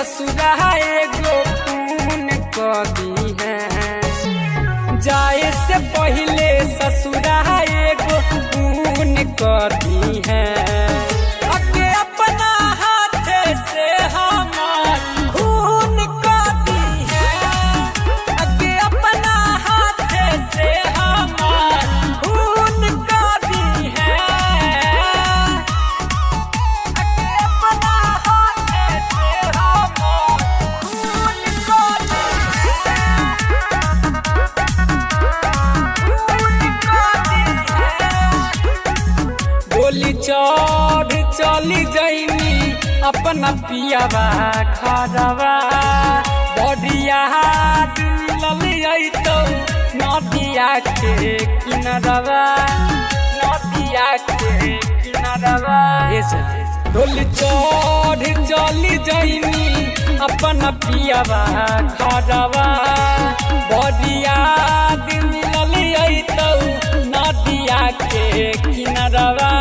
ससुरा एगो खून कदी है। जाए से पहले ससुरा एगो खून कदी है। अगे अपना हाथ से हमार खून कदी है। अगे अपना हाथ से हमार खून कदी है। अगे अपना हाथ से हमार खून कदी है। गोली चढ़ चली जैनी अपना पियावा घरवा। बढ़िया हाथ मिलल तो नदिया के किनारवा। नदिया के किनारवा गोली चढ़ चली जैनी अपना पियावा घरवा। बढ़िया हाथ मिलल तो नदिया के किनारवा।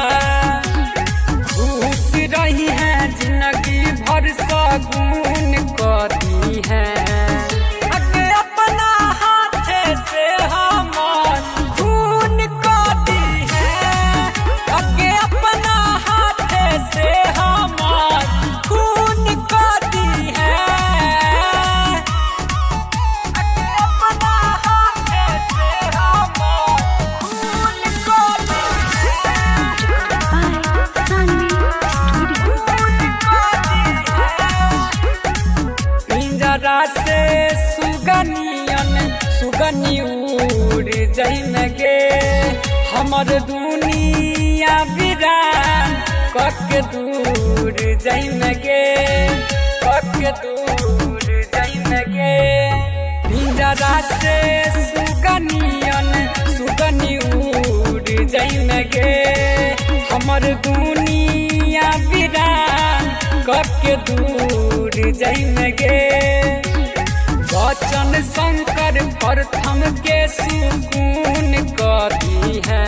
खुश रही है जिंदगी भर सगुन कदी है। अगे अपना हाथ से हमार खून कदी है। अगे अपना हाथ से हमार खून कदी है। अगे अपना हाथ से हमार खून कदी पिंजरा से सुगनी उड़ जैन गे। हमर दुनिया बिरान कके दूर जैन गे। कके दूर जैन गे। पिंजरा से सुगनी उड़ जैन गे। हमर दुनिया बिरान कके दूर जैन गे। बचन शंकर प्रथम के सुकून कदी है।